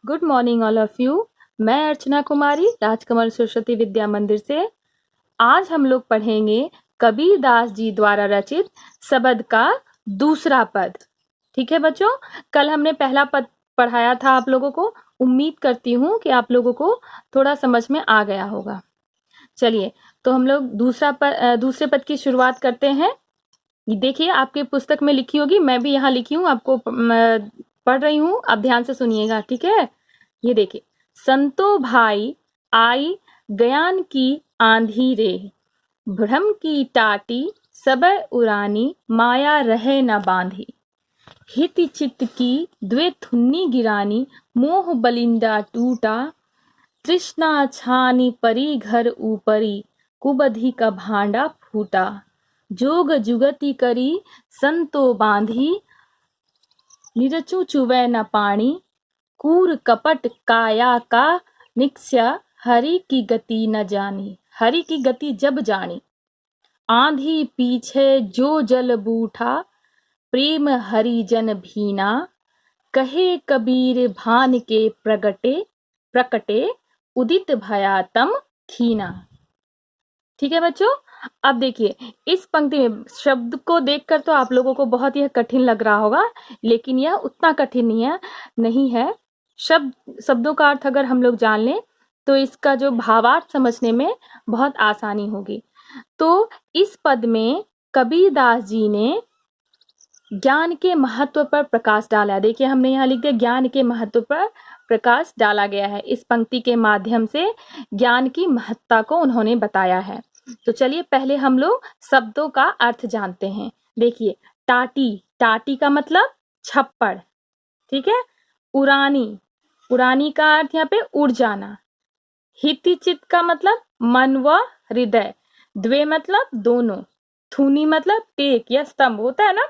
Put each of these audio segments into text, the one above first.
Good morning all of you. मैं अर्चना कुमारी राजकमल सरस्वती विद्या मंदिर से। आज हम लोग पढ़ेंगे कबीर दास जी द्वारा रचित शबद का दूसरा पद। ठीक है बच्चों, कल हमने पहला पद पढ़ाया था आप लोगों को। उम्मीद करती हूँ कि आप लोगों को थोड़ा समझ में आ गया होगा। चलिए, तो हम लोग दूसरे पद की शुरुआत करते हैं। देखिए, आपके पुस्तक में लिखी होगी, मैं भी यहाँ लिखी हूँ, आपको पढ़ रही हूँ, आप ध्यान से सुनिएगा। ठीक है, ये देखिए। संतो भाई आई ज्ञान की आंधी रे, भ्रम की टाटी सबे उरानी, माया रहे न बांधी। हित चित्त की द्वे थुन्नी गिरानी, मोह बलिंदा टूटा। तृष्णा छानी परी घर ऊपरी, कुबधि का भांडा फूटा। जोग जुगति करी संतो बांधी, निरचु चुवै न पानी। कूर कपट काया का निक्ष्य, हरि की गति न जानी। हरि की गति जब जानी। आंधी पीछे जो जल बूठा, प्रेम हरिजन भीना। कहे कबीर भान के प्रकटे, उदित भया तम खीना। ठीक है बच्चों, अब देखिए, इस पंक्ति में शब्द को देखकर तो आप लोगों को बहुत यह कठिन लग रहा होगा, लेकिन यह उतना कठिन नहीं है। शब्दों का अर्थ अगर हम लोग जान लें तो इसका जो भावार्थ समझने में बहुत आसानी होगी। तो इस पद में कबीर दास जी ने ज्ञान के महत्व पर प्रकाश डाला है। देखिए, हमने यहाँ लिख दिया ज्ञान के महत्व पर प्रकाश डाला गया है। इस पंक्ति के माध्यम से ज्ञान की महत्ता को उन्होंने बताया है। तो चलिए, पहले हम लोग शब्दों का अर्थ जानते हैं। देखिए, टाटी का मतलब छप्पड़। ठीक है। उरानी का अर्थ यहाँ पे उड़ जाना। हितिचित का मतलब मन व हृदय। द्वे मतलब दोनों। थूनी मतलब टेक या स्तंभ होता है ना,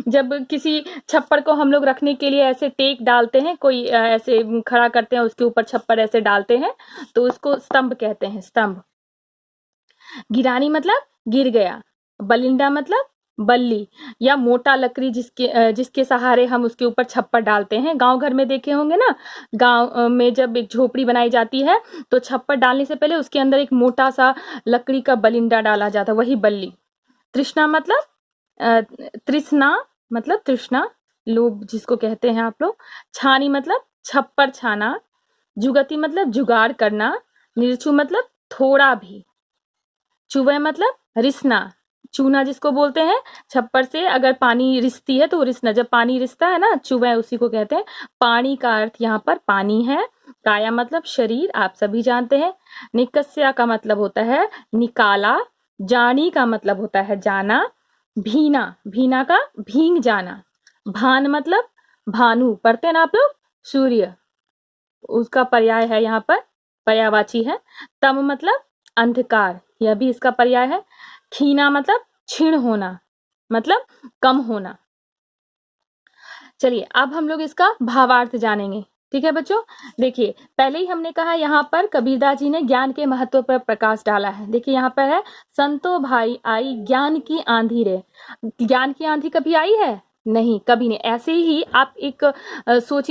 जब किसी छप्पर को हम लोग रखने के लिए ऐसे टेक डालते हैं, कोई ऐसे खड़ा करते हैं, उसके ऊपर छप्पर ऐसे डालते हैं, तो उसको स्तंभ कहते हैं, स्तंभ। गिरानी मतलब गिर गया। बलिंडा मतलब बल्ली या मोटा लकड़ी जिसके सहारे हम उसके ऊपर छप्पर डालते हैं। गांव घर में देखे होंगे ना, गांव में जब एक झोपड़ी बनाई जाती है तो छप्पर डालने से पहले उसके अंदर एक मोटा सा लकड़ी का बलिंडा डाला जाता है, वही बल्ली। तृष्णा मतलब तृष्णा मतलब तृष्णा, लोभ जिसको कहते हैं आप लोग। छानी मतलब छप्पर छाना। जुगति मतलब जुगाड़ करना। निरछू मतलब थोड़ा भी। चुवै मतलब रिसना, चूना जिसको बोलते हैं। छप्पर से अगर पानी रिसती है तो रिसना, जब पानी रिसता है ना, चुवै उसी को कहते हैं। पानी का अर्थ यहाँ पर पानी है। काया मतलब शरीर, आप सभी जानते हैं। निकस्या का मतलब होता है निकाला। जानी का मतलब होता है जाना। भीना का भींग जाना। भान मतलब भानु, पढ़ते हैं ना आप लोग, सूर्य, उसका पर्याय है यहाँ पर, पर्यायवाची है। तम मतलब अंधकार, यह भी इसका पर्याय है। खीना मतलब क्षीण होना, मतलब कम होना। चलिए, अब हम लोग इसका भावार्थ जानेंगे। ठीक है बच्चों, देखिए, पहले ही हमने कहा यहाँ पर कबीरदास जी ने ज्ञान के महत्व पर प्रकाश डाला है। देखिए, यहाँ पर है संतो भाई आई ज्ञान की आंधी रे। ज्ञान की आंधी कभी आई है? नहीं, कभी नहीं। ऐसे ही आप एक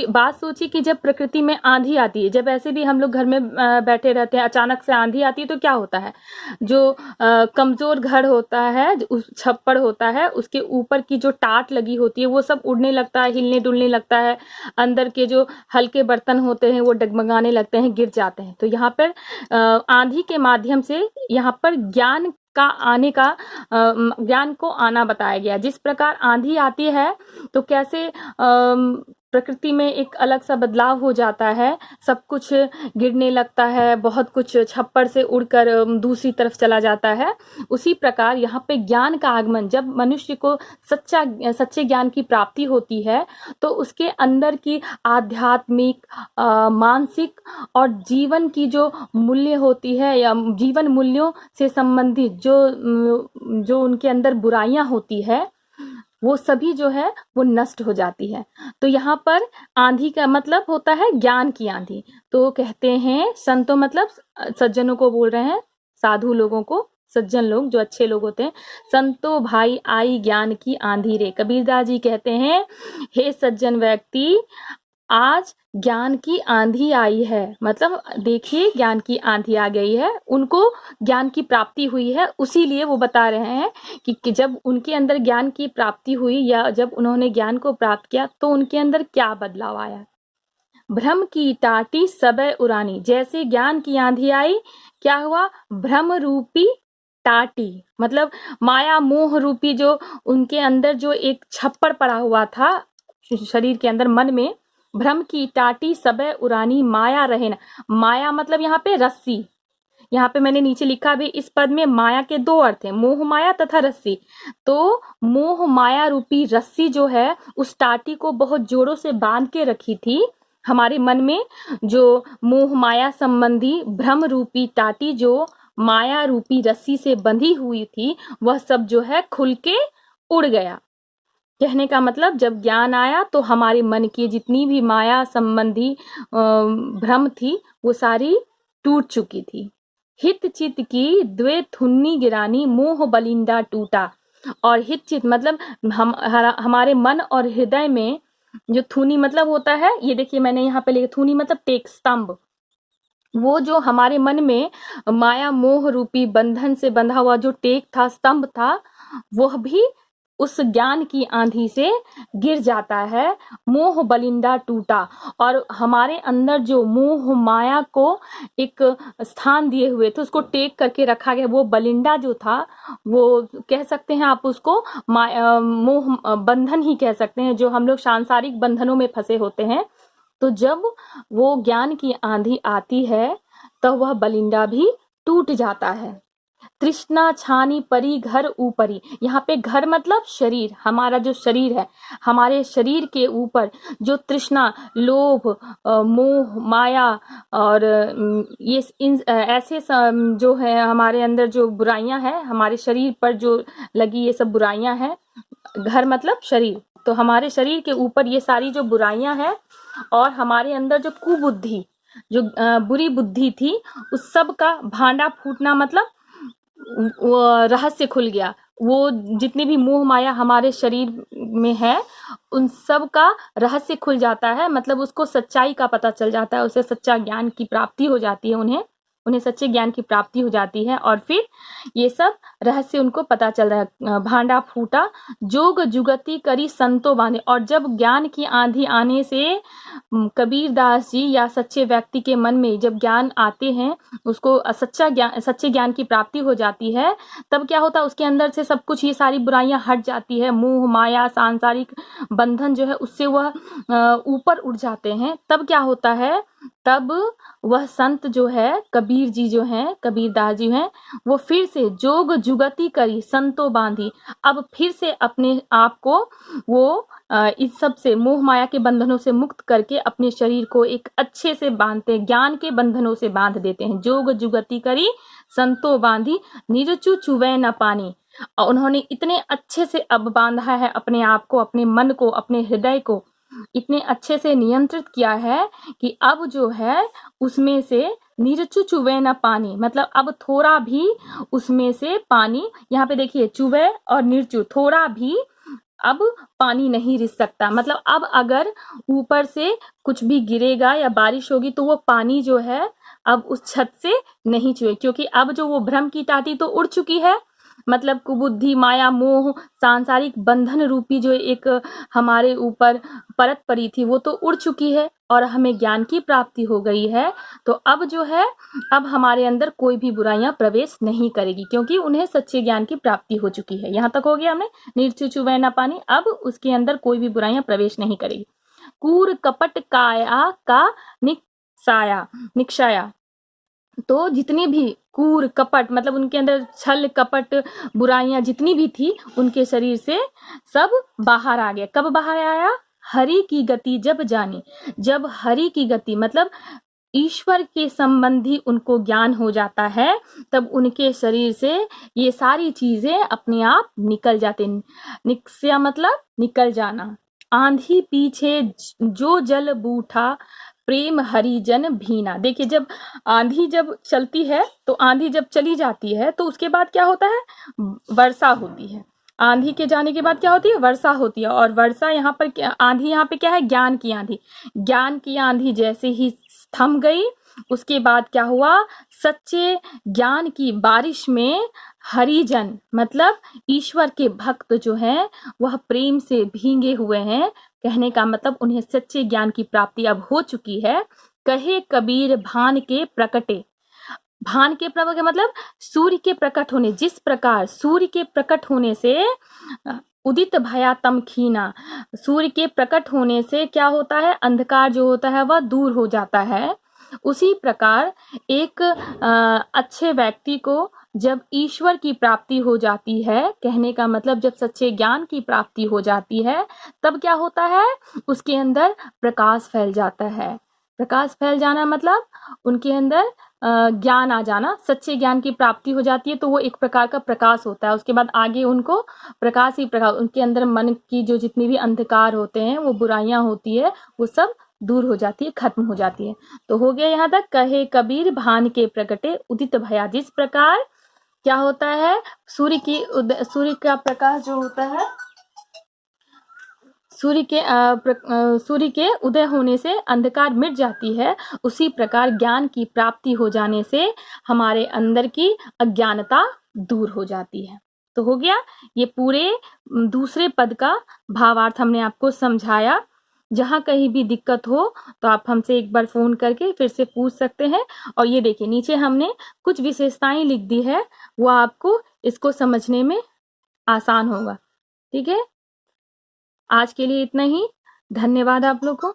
बात सोचिए कि जब प्रकृति में आंधी आती है, जब ऐसे भी हम लोग घर में बैठे रहते हैं, अचानक से आंधी आती है तो क्या होता है? जो कमजोर घर होता है, उस छप्पड़ होता है, उसके ऊपर की जो टाट लगी होती है वो सब उड़ने लगता है, हिलने डुलने लगता है। अंदर के जो हल्के बर्तन होते हैं वो डगमगाने लगते हैं, गिर जाते हैं। तो यहाँ पर आंधी के माध्यम से यहाँ पर ज्ञान को आना बताया गया। जिस प्रकार आंधी आती है तो कैसे प्रकृति में एक अलग सा बदलाव हो जाता है, सब कुछ गिरने लगता है, बहुत कुछ छप्पर से उड़कर दूसरी तरफ चला जाता है। उसी प्रकार यहाँ पे ज्ञान का आगमन, जब मनुष्य को सच्चे ज्ञान की प्राप्ति होती है तो उसके अंदर की आध्यात्मिक, मानसिक और जीवन की जो मूल्य होती है या जीवन मूल्यों से संबंधित जो उनके अंदर बुराइयां होती है, वो सभी जो है वो नष्ट हो जाती है। तो यहाँ पर आंधी का मतलब होता है ज्ञान की आंधी। तो कहते हैं संतों मतलब सज्जनों को बोल रहे हैं, साधु लोगों को, सज्जन लोग जो अच्छे लोग होते हैं। संतो भाई आई ज्ञान की आंधी रे। कबीरदास जी कहते हैं, हे सज्जन व्यक्ति, आज ज्ञान की आंधी आई है, मतलब देखिए ज्ञान की आंधी आ गई है, उनको ज्ञान की प्राप्ति हुई है। उसीलिए वो बता रहे हैं कि जब उनके अंदर ज्ञान की प्राप्ति हुई या जब उन्होंने ज्ञान को प्राप्त किया तो उनके अंदर क्या बदलाव आया। भ्रम की टाटी सबे उड़ानी, जैसे ज्ञान की आंधी आई, क्या हुआ, भ्रम रूपी टाटी, मतलब माया मोह रूपी जो उनके अंदर जो एक छप्पर पड़ा हुआ था शरीर के अंदर, मन में, भ्रम की टाटी सबे उड़ानी माया रहे न। माया मतलब यहाँ पे रस्सी, यहाँ पे मैंने नीचे लिखा भी, इस पद में माया के दो अर्थ हैं, मोह माया तथा रस्सी। तो मोह माया रूपी रस्सी जो है उस टाटी को बहुत जोरों से बांध के रखी थी हमारे मन में। जो मोह माया संबंधी भ्रम रूपी टाटी जो माया रूपी रस्सी से बंधी हुई थी, वह सब जो है खुल के उड़ गया। कहने का मतलब जब ज्ञान आया तो हमारे मन की जितनी भी माया संबंधी भ्रम थी वो सारी टूट चुकी थी। हित चित की द्वे थुन्नी गिरानी मोह बलिंदा टूटा। और हित चित मतलब हमारे मन और हृदय में जो थूनी मतलब होता है, ये देखिए मैंने यहाँ पे लिखा, थूनी मतलब टेक, स्तंभ। वो जो हमारे मन में माया मोह रूपी बंधन से बंधा हुआ जो टेक था, स्तंभ था, वह भी उस ज्ञान की आंधी से गिर जाता है। मोह बलिंदा टूटा, और हमारे अंदर जो मोह माया को एक स्थान दिए हुए थे, उसको टेक करके रखा गया, वो बलिंडा जो था, वो कह सकते हैं आप उसको मोह बंधन ही कह सकते हैं, जो हम लोग सांसारिक बंधनों में फंसे होते हैं। तो जब वो ज्ञान की आंधी आती है तो वह बलिंडा भी टूट जाता है। तृष्णा छानी परी घर ऊपरी, यहाँ पे घर मतलब शरीर, हमारा जो शरीर है, हमारे शरीर के ऊपर जो तृष्णा, लोभ, मोह माया और ये ऐसे जो है हमारे अंदर जो बुराइयां हैं, हमारे शरीर पर जो लगी ये सब बुराइयां हैं, घर मतलब शरीर, तो हमारे शरीर के ऊपर ये सारी जो बुराइयां हैं और हमारे अंदर जो कुबुद्धि, जो बुरी बुद्धि थी, उस सब का भांडा फूटना, मतलब वो रहस्य खुल गया। वो जितनी भी मोह माया हमारे शरीर में है उन सब का रहस्य खुल जाता है, मतलब उसको सच्चाई का पता चल जाता है, उसे सच्चा ज्ञान की प्राप्ति हो जाती है, उन्हें सच्चे ज्ञान की प्राप्ति हो जाती है। और फिर ये सब रहस्य उनको पता चल रहा है। भांडा फूटा जोग जुगति करी संतो बांधे, और जब ज्ञान की आंधी आने से कबीर दास जी या सच्चे व्यक्ति के मन में जब ज्ञान आते हैं, उसको सच्चे ज्ञान की प्राप्ति हो जाती है, तब क्या होता है, उसके अंदर से सब कुछ, ये सारी बुराइयां हट जाती है, मोह माया सांसारिक बंधन जो है उससे वह ऊपर उठ जाते हैं। तब क्या होता है, तब वह संत जो है, कबीर जी जो हैं, कबीर दास जी हैं, वो फिर से जोग जुगति करी संतो बांधी, अब फिर से अपने आप को वो इस सब से, मोह माया के बंधनों से मुक्त करके अपने शरीर को एक अच्छे से बांधते, ज्ञान के बंधनों से बांध देते हैं। जोग जुगति करी संतो बांधी निरचु चुवै न पानी, और उन्होंने इतने अच्छे से अब बांधा है अपने आप को, अपने मन को, अपने हृदय को इतने अच्छे से नियंत्रित किया है कि अब जो है उसमें से निरचु चुवे न पानी, मतलब अब थोड़ा भी उसमें से पानी, यहाँ पे देखिए चुवे और निरचु, थोड़ा भी अब पानी नहीं रिस सकता, मतलब अब अगर ऊपर से कुछ भी गिरेगा या बारिश होगी तो वो पानी जो है अब उस छत से नहीं छुए, क्योंकि अब जो वो भ्रम की टाटी तो उड़ चुकी है, मतलब कुबुद्धि माया मोह सांसारिक बंधन रूपी जो एक हमारे ऊपर परत पड़ी थी वो तो उड़ चुकी है और हमें ज्ञान की प्राप्ति हो गई है। तो अब जो है, अब हमारे अंदर कोई भी बुराइयां प्रवेश नहीं करेगी, क्योंकि उन्हें सच्चे ज्ञान की प्राप्ति हो चुकी है। यहाँ तक हो गया हमने, निर्चु चुवै न पानी, अब उसके अंदर कोई भी बुराइयां प्रवेश नहीं करेगी। कूर कपट काया का निक्षाया, तो जितनी भी कूर कपट, मतलब उनके अंदर छल कपट बुराइयां जितनी भी थी, उनके शरीर से सब बाहर आ गया। कब बाहर आया, हरि की गति जब जानी, जब हरि की गति मतलब ईश्वर के संबंधी उनको ज्ञान हो जाता है, तब उनके शरीर से ये सारी चीजें अपने आप निकल जाते। निक्ष्या मतलब निकल जाना। आंधी पीछे जो जल बूठा प्रेम हरिजन भीना, देखिए जब आंधी जब चलती है, तो आंधी जब चली जाती है तो उसके बाद क्या होता है, वर्षा होती है। आंधी के जाने के बाद क्या होती है? वर्षा होती है। और वर्षा यहाँ पर आंधी यहाँ पे क्या है? ज्ञान की आंधी। ज्ञान की आंधी जैसे ही थम गई, उसके बाद क्या हुआ? सच्चे ज्ञान की बारिश में हरिजन मतलब ईश्वर के भक्त जो हैं वह प्रेम से भींगे हुए हैं। कहने का मतलब उन्हें सच्चे ज्ञान की प्राप्ति अब हो चुकी है। कहे कबीर भान के प्रकटे। भान के प्रकट मतलब सूर्य के प्रकट होने, जिस प्रकार सूर्य के प्रकट होने से उदित भया तम खीना, सूर्य के प्रकट होने से क्या होता है? अंधकार जो होता है वह दूर हो जाता है। उसी प्रकार एक अच्छे व्यक्ति को जब ईश्वर की प्राप्ति हो जाती है, कहने का मतलब जब सच्चे ज्ञान की प्राप्ति हो जाती है, तब क्या होता है? उसके अंदर प्रकाश फैल जाता है। प्रकाश फैल जाना मतलब उनके अंदर ज्ञान आ जाना, सच्चे ज्ञान की प्राप्ति हो जाती है, तो वो एक प्रकार का प्रकाश होता है। उसके बाद आगे उनको प्रकाश ही प्रकाश, उनके अंदर मन की जो जितनी भी अंधकार होते हैं, वो बुराइयां होती है, वो सब दूर हो जाती है, खत्म हो जाती है। तो हो गया यहाँ तक। कहे कबीर भान के प्रकटे उदित भया। जिस प्रकार क्या होता है? सूर्य का प्रकाश जो होता है, सूर्य के उदय होने से अंधकार मिट जाती है, उसी प्रकार ज्ञान की प्राप्ति हो जाने से हमारे अंदर की अज्ञानता दूर हो जाती है। तो हो गया ये पूरे दूसरे पद का भावार्थ हमने आपको समझाया। जहां कहीं भी दिक्कत हो तो आप हमसे एक बार फोन करके फिर से पूछ सकते हैं। और ये देखिए नीचे हमने कुछ विशेषताएं लिख दी है, वो आपको इसको समझने में आसान होगा। ठीक है, आज के लिए इतना ही। धन्यवाद आप लोग को।